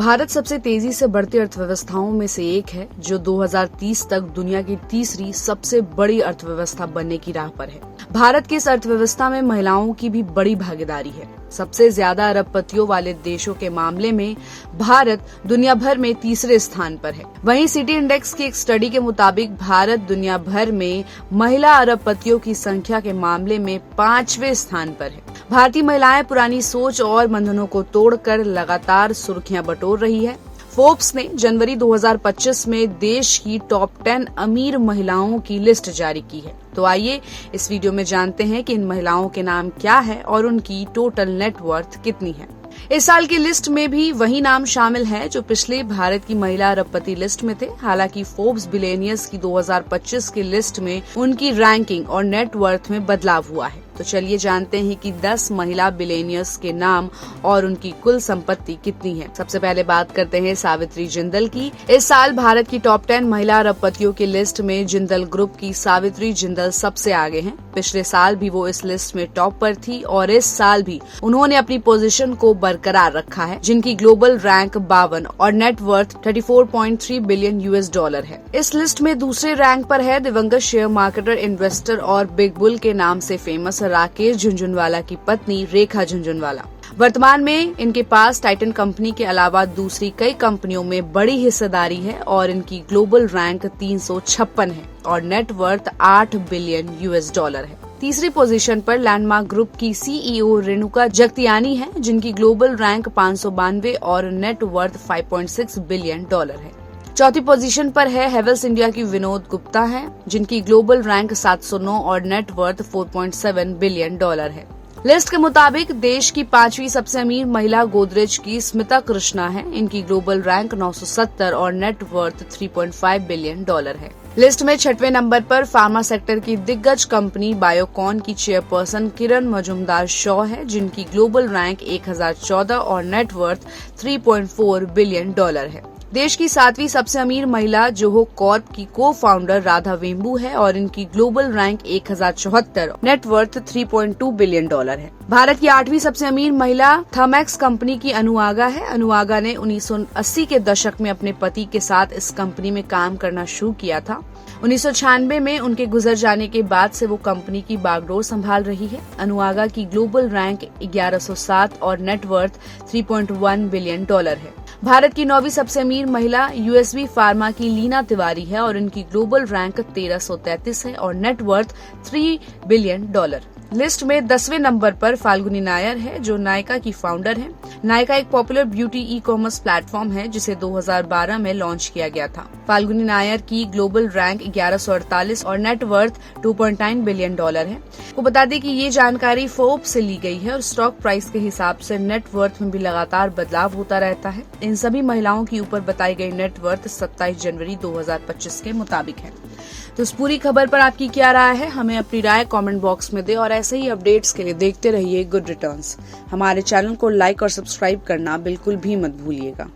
भारत सबसे तेजी से बढ़ती अर्थव्यवस्थाओं में से एक है, जो 2030 तक दुनिया की तीसरी सबसे बड़ी अर्थव्यवस्था बनने की राह पर है। भारत की इस अर्थव्यवस्था में महिलाओं की भी बड़ी भागीदारी है। सबसे ज्यादा अरबपतियों वाले देशों के मामले में भारत दुनिया भर में तीसरे स्थान पर है। वहीं सिटी इंडेक्स की एक स्टडी के मुताबिक भारत दुनिया भर में महिला अरबपतियों की संख्या के मामले में 5वें स्थान पर है। भारतीय महिलाएं पुरानी सोच और बंधनों को तोड़कर लगातार सुर्खियां बटोर रही है। फोर्ब्स ने जनवरी 2025 में देश की टॉप 10 अमीर महिलाओं की लिस्ट जारी की है। तो आइए इस वीडियो में जानते हैं कि इन महिलाओं के नाम क्या है और उनकी टोटल नेटवर्थ कितनी है। इस साल की लिस्ट में भी वही नाम शामिल है जो पिछले भारत की महिला अरबपति लिस्ट में थे। हालांकि फोर्ब्स बिलियनियर्स की 2025 की लिस्ट में उनकी रैंकिंग और नेटवर्थ में बदलाव हुआ है। तो चलिए जानते हैं कि 10 महिला बिलियनियर्स के नाम और उनकी कुल संपत्ति कितनी है। सबसे पहले बात करते हैं सावित्री जिंदल की। इस साल भारत की टॉप 10 महिला अरबपतियों की लिस्ट में जिंदल ग्रुप की सावित्री जिंदल सबसे आगे हैं। पिछले साल भी वो इस लिस्ट में टॉप पर थी और इस साल भी उन्होंने अपनी पोजीशन को बरकरार रखा है, जिनकी ग्लोबल रैंक 52 और नेटवर्थ 34.3 बिलियन $। है। इस लिस्ट में दूसरे रैंक पर है दिवंगत शेयर मार्केटर, इन्वेस्टर और बिग बुल के नाम से फेमस राकेश झुनझुनवाला की पत्नी रेखा झुनझुनवाला। वर्तमान में इनके पास टाइटन कंपनी के अलावा दूसरी कई कंपनियों में बड़ी हिस्सेदारी है और इनकी ग्लोबल रैंक 356 है और नेटवर्थ 8 बिलियन $। है। तीसरी पोजीशन पर लैंडमार्क ग्रुप की CEO रेणुका जगतियानी है, जिनकी ग्लोबल रैंक 592 और नेटवर्थ 5.6 बिलियन $। है। चौथी पोजीशन पर है हेवेल्स इंडिया की विनोद गुप्ता हैं, जिनकी ग्लोबल रैंक 709 और नेटवर्थ 4.7 बिलियन $। है। लिस्ट के मुताबिक देश की 5वीं सबसे अमीर महिला गोदरेज की स्मिता कृष्णा है। इनकी ग्लोबल रैंक 970 और नेटवर्थ 3.5 बिलियन $। है। लिस्ट में 6वें नंबर पर फार्मा सेक्टर की दिग्गज कंपनी बायोकॉन की चेयरपर्सन किरण मजुमदार शॉ है, जिनकी ग्लोबल रैंक 1014 और नेटवर्थ 3.4 बिलियन $। है। देश की 7वीं सबसे अमीर महिला जोहो कॉर्प की को फाउंडर राधा वेम्बू है और इनकी ग्लोबल रैंक 1074 नेटवर्थ 3.2 बिलियन $। है। भारत की 8वीं सबसे अमीर महिला थर्मैक्स कंपनी की अनुआगा है। अनुआगा ने 1980 के दशक में अपने पति के साथ इस कंपनी में काम करना शुरू किया था। 1996 में उनके गुजर जाने के बाद से वो कंपनी की बागडोर संभाल रही है। अनुआगा की ग्लोबल रैंक 1107 और नेटवर्थ 3.1 बिलियन $। है। भारत की 9वीं सबसे अमीर महिला USV फार्मा की लीना तिवारी है और इनकी ग्लोबल रैंक 1333 है और नेटवर्थ 3 बिलियन $। लिस्ट में 10वें नंबर पर फाल्गुनी नायर है, जो नायका की फाउंडर है। नायका एक पॉपुलर ब्यूटी ई-कॉमर्स प्लेटफॉर्म है, जिसे 2012 में लॉन्च किया गया था। फाल्गुनी नायर की ग्लोबल रैंक 1148 और नेटवर्थ 2.9 बिलियन $। है। को बता दें कि ये जानकारी फोर्ब्स से ली गई है और स्टॉक प्राइस के हिसाब से नेटवर्थ में भी लगातार बदलाव होता रहता है। इन सभी महिलाओं की ऊपर बताई गई नेटवर्थ 27 जनवरी 2025 के मुताबिक है। तो इस पूरी खबर पर आपकी क्या राय है, हमें अपनी राय कमेंट बॉक्स में दे और ऐसे ही अपडेट्स के लिए देखते रहिए गुड रिटर्न्स। हमारे चैनल को लाइक और सब्सक्राइब करना बिल्कुल भी मत भूलिएगा।